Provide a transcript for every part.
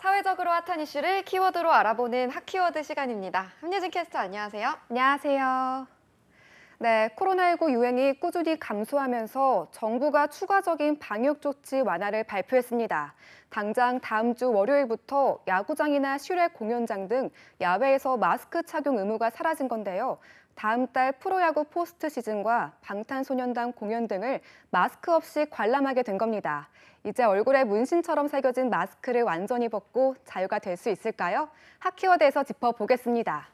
사회적으로 핫한 이슈를 키워드로 알아보는 핫키워드 시간입니다. 함예진 캐스터 안녕하세요. 안녕하세요. 네, 코로나19 유행이 꾸준히 감소하면서 정부가 추가적인 방역 조치 완화를 발표했습니다. 당장 다음 주 월요일부터 야구장이나 실외 공연장 등 야외에서 마스크 착용 의무가 사라진 건데요. 다음 달 프로야구 포스트 시즌과 방탄소년단 공연 등을 마스크 없이 관람하게 된 겁니다. 이제 얼굴에 문신처럼 새겨진 마스크를 완전히 벗고 자유가 될 수 있을까요? 핫키워드에서 짚어보겠습니다.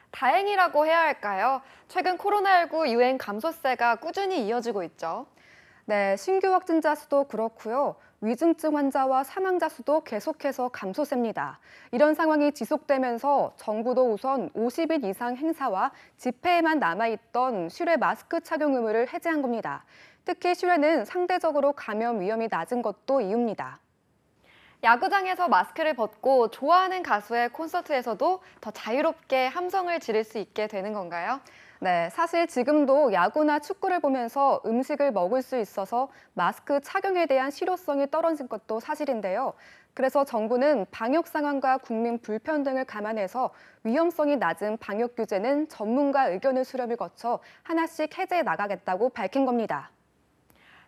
다행이라고 해야 할까요? 최근 코로나19 유행 감소세가 꾸준히 이어지고 있죠. 네, 신규 확진자 수도 그렇고요. 위중증 환자와 사망자 수도 계속해서 감소세입니다. 이런 상황이 지속되면서 정부도 우선 50인 이상 행사와 집회에만 남아있던 실외 마스크 착용 의무를 해제한 겁니다. 특히 실외는 상대적으로 감염 위험이 낮은 것도 이유입니다. 야구장에서 마스크를 벗고 좋아하는 가수의 콘서트에서도 더 자유롭게 함성을 지를 수 있게 되는 건가요? 네, 사실 지금도 야구나 축구를 보면서 음식을 먹을 수 있어서 마스크 착용에 대한 실효성이 떨어진 것도 사실인데요. 그래서 정부는 방역 상황과 국민 불편 등을 감안해서 위험성이 낮은 방역 규제는 전문가 의견을 수렴을 거쳐 하나씩 해제해 나가겠다고 밝힌 겁니다.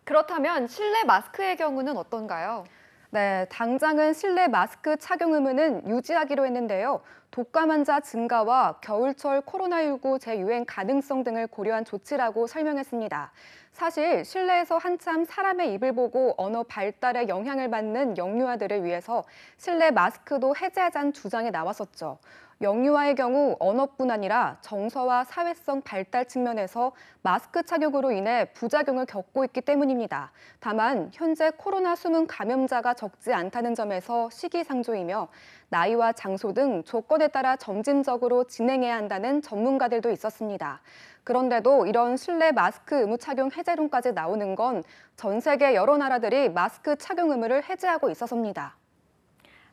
그렇다면 실내 마스크의 경우는 어떤가요? 네, 당장은 실내 마스크 착용 의무는 유지하기로 했는데요. 독감 환자 증가와 겨울철 코로나19 재유행 가능성 등을 고려한 조치라고 설명했습니다. 사실 실내에서 한참 사람의 입을 보고 언어 발달에 영향을 받는 영유아들을 위해서 실내 마스크도 해제하자는 주장이 나왔었죠. 영유아의 경우 언어뿐 아니라 정서와 사회성 발달 측면에서 마스크 착용으로 인해 부작용을 겪고 있기 때문입니다. 다만 현재 코로나 숨은 감염자가 적지 않다는 점에서 시기상조이며 나이와 장소 등 조건에 따라 점진적으로 진행해야 한다는 전문가들도 있었습니다. 그런데도 이런 실내 마스크 의무 착용 해제론까지 나오는 건 전 세계 여러 나라들이 마스크 착용 의무를 해제하고 있어서입니다.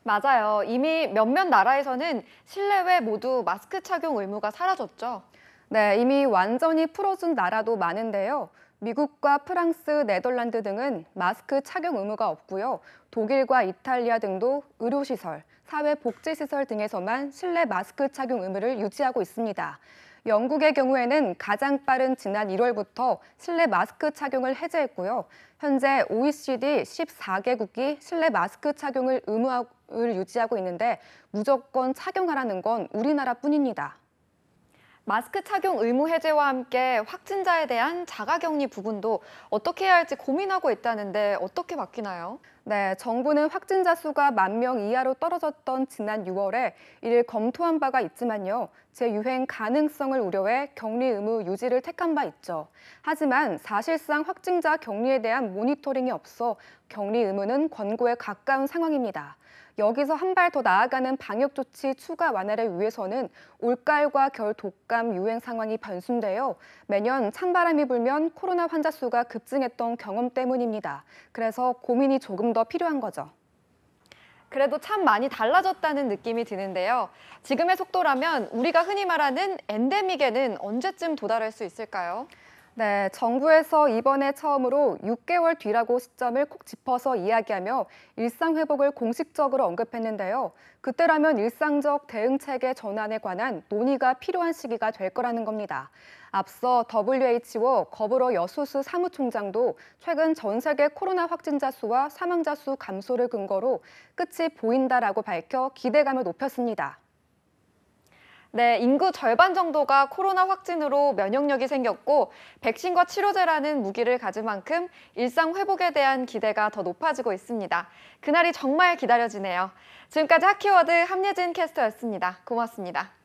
맞아요. 이미 몇몇 나라에서는 실내외 모두 마스크 착용 의무가 사라졌죠. 네, 이미 완전히 풀어준 나라도 많은데요. 미국과 프랑스, 네덜란드 등은 마스크 착용 의무가 없고요. 독일과 이탈리아 등도 의료시설, 사회복지시설 등에서만 실내 마스크 착용 의무를 유지하고 있습니다. 영국의 경우에는 가장 빠른 지난 1월부터 실내 마스크 착용을 해제했고요. 현재 OECD 14개국이 실내 마스크 착용을 의무를 유지하고 있는데 무조건 착용하라는 건 우리나라뿐입니다. 마스크 착용 의무 해제와 함께 확진자에 대한 자가격리 부분도 어떻게 해야 할지 고민하고 있다는데 어떻게 바뀌나요? 네, 정부는 확진자 수가 10,000명 이하로 떨어졌던 지난 6월에 이를 검토한 바가 있지만요. 재유행 가능성을 우려해 격리 의무 유지를 택한 바 있죠. 하지만 사실상 확진자 격리에 대한 모니터링이 없어 격리 의무는 권고에 가까운 상황입니다. 여기서 한 발 더 나아가는 방역 조치 추가 완화를 위해서는 올가을과 겨울 독감 유행 상황이 변수인데요. 매년 찬바람이 불면 코로나 환자 수가 급증했던 경험 때문입니다. 그래서 고민이 조금 더 필요한 거죠. 그래도 참 많이 달라졌다는 느낌이 드는데요. 지금의 속도라면 우리가 흔히 말하는 엔데믹에는 언제쯤 도달할 수 있을까요? 네, 정부에서 이번에 처음으로 6개월 뒤라고 시점을 콕 짚어서 이야기하며 일상 회복을 공식적으로 언급했는데요. 그때라면 일상적 대응 체계 전환에 관한 논의가 필요한 시기가 될 거라는 겁니다. 앞서 WHO 거브러 여수수 사무총장도 최근 전 세계 코로나 확진자 수와 사망자 수 감소를 근거로 끝이 보인다라고 밝혀 기대감을 높였습니다. 네, 인구 절반 정도가 코로나 확진으로 면역력이 생겼고 백신과 치료제라는 무기를 가진 만큼 일상 회복에 대한 기대가 더 높아지고 있습니다. 그날이 정말 기다려지네요. 지금까지 핫키워드 함예진 캐스터였습니다. 고맙습니다.